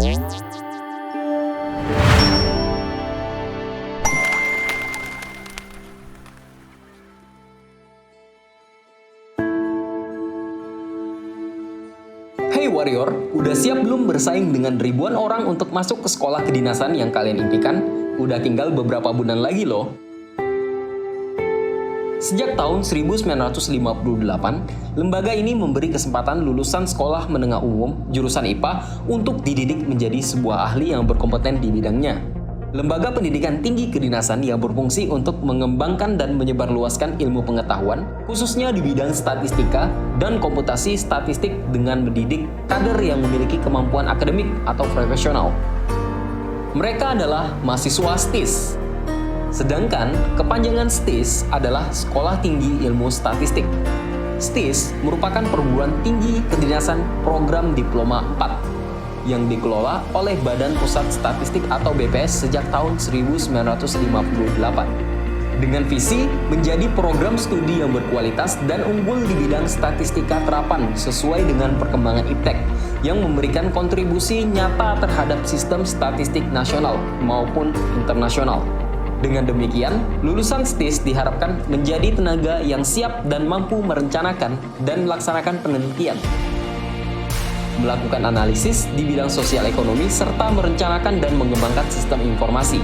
Hey Warrior, udah siap belum bersaing dengan ribuan orang untuk masuk ke sekolah kedinasan yang kalian impikan? Udah tinggal beberapa bulan lagi loh. Sejak tahun 1958, lembaga ini memberi kesempatan lulusan sekolah menengah umum jurusan IPA untuk dididik menjadi sebuah ahli yang berkompeten di bidangnya. Lembaga pendidikan tinggi kedinasan yang berfungsi untuk mengembangkan dan menyebarluaskan ilmu pengetahuan, khususnya di bidang statistika dan komputasi statistik dengan mendidik kader yang memiliki kemampuan akademik atau profesional. Mereka adalah mahasiswa STIS. Sedangkan kepanjangan STIS adalah Sekolah Tinggi Ilmu Statistik. STIS merupakan perguruan tinggi kedinasan program Diploma 4 yang dikelola oleh Badan Pusat Statistik atau BPS sejak tahun 1958. Dengan visi menjadi program studi yang berkualitas dan unggul di bidang statistika terapan sesuai dengan perkembangan iptek yang memberikan kontribusi nyata terhadap sistem statistik nasional maupun internasional. Dengan demikian, lulusan STIS diharapkan menjadi tenaga yang siap dan mampu merencanakan dan melaksanakan penelitian, melakukan analisis di bidang sosial ekonomi, serta merencanakan dan mengembangkan sistem informasi.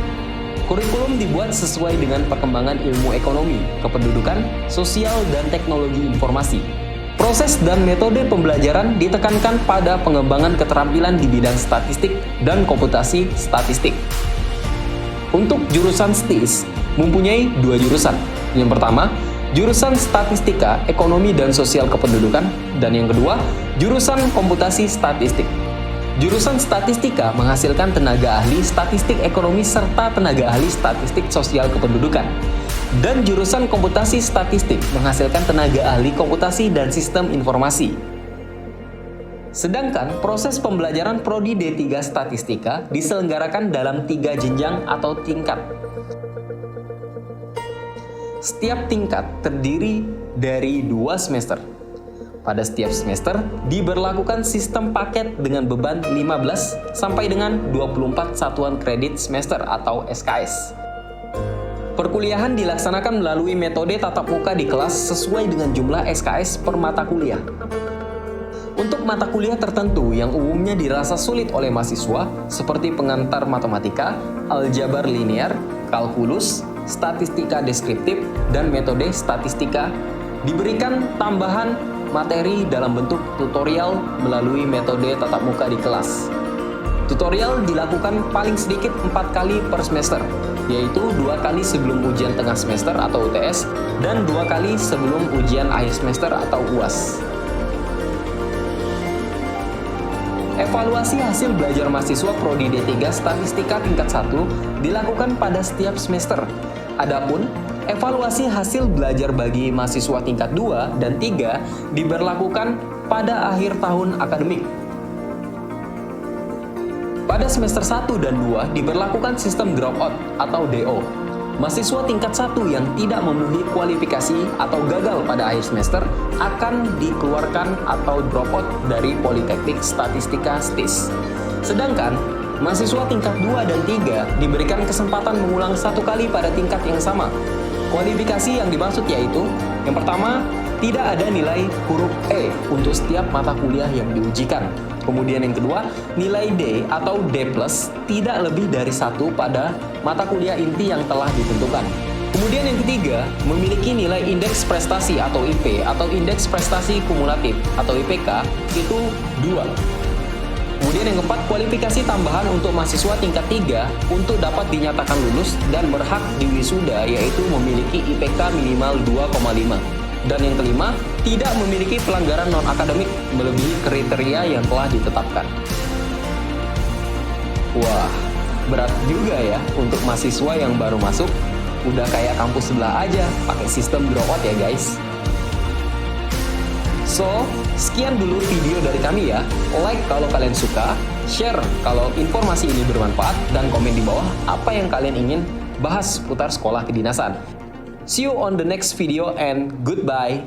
Kurikulum dibuat sesuai dengan perkembangan ilmu ekonomi, kependudukan, sosial, dan teknologi informasi. Proses dan metode pembelajaran ditekankan pada pengembangan keterampilan di bidang statistik dan komputasi statistik. Untuk jurusan STIS mempunyai dua jurusan. Yang pertama, jurusan Statistika, Ekonomi dan Sosial Kependudukan, dan yang kedua, jurusan Komputasi Statistik. Jurusan Statistika menghasilkan tenaga ahli statistik ekonomi serta tenaga ahli statistik sosial kependudukan. Dan jurusan Komputasi Statistik menghasilkan tenaga ahli komputasi dan sistem informasi. Sedangkan proses pembelajaran Prodi D3 Statistika diselenggarakan dalam 3 jenjang atau tingkat. Setiap tingkat terdiri dari 2 semester. Pada setiap semester diberlakukan sistem paket dengan beban 15 sampai dengan 24 satuan kredit semester atau SKS. Perkuliahan dilaksanakan melalui metode tatap muka di kelas sesuai dengan jumlah SKS per mata kuliah. Untuk mata kuliah tertentu yang umumnya dirasa sulit oleh mahasiswa seperti pengantar matematika, aljabar linear, kalkulus, statistika deskriptif, dan metode statistika, diberikan tambahan materi dalam bentuk tutorial melalui metode tatap muka di kelas. Tutorial dilakukan paling sedikit 4 kali per semester, yaitu 2 kali sebelum ujian tengah semester atau UTS, dan 2 kali sebelum ujian akhir semester atau UAS. Evaluasi hasil belajar mahasiswa Prodi D3 Statistika tingkat 1 dilakukan pada setiap semester. Adapun evaluasi hasil belajar bagi mahasiswa tingkat 2 dan 3 diberlakukan pada akhir tahun akademik. Pada semester 1 dan 2 diberlakukan sistem dropout atau DO. Mahasiswa tingkat 1 yang tidak memenuhi kualifikasi atau gagal pada akhir semester akan dikeluarkan atau dropout dari Politeknik Statistika STIS. Sedangkan mahasiswa tingkat 2 dan 3 diberikan kesempatan mengulang 1 kali pada tingkat yang sama. Kualifikasi yang dimaksud yaitu, yang pertama, tidak ada nilai huruf E untuk setiap mata kuliah yang diujikan. Kemudian yang kedua, nilai D atau D+, tidak lebih dari 1 pada mata kuliah inti yang telah ditentukan. Kemudian yang ketiga, memiliki nilai indeks prestasi atau IP atau indeks prestasi kumulatif atau IPK itu 2. Kemudian yang keempat, kualifikasi tambahan untuk mahasiswa tingkat 3 untuk dapat dinyatakan lulus dan berhak diwisuda yaitu memiliki IPK minimal 2,5. Dan yang kelima, tidak memiliki pelanggaran non-akademik melebihi kriteria yang telah ditetapkan. Wah, berat juga ya untuk mahasiswa yang baru masuk. Udah kayak kampus sebelah aja, pakai sistem dropout ya guys. So, sekian dulu video dari kami ya. Like kalau kalian suka, share kalau informasi ini bermanfaat, dan komen di bawah apa yang kalian ingin bahas seputar sekolah kedinasan. See you on the next video and goodbye.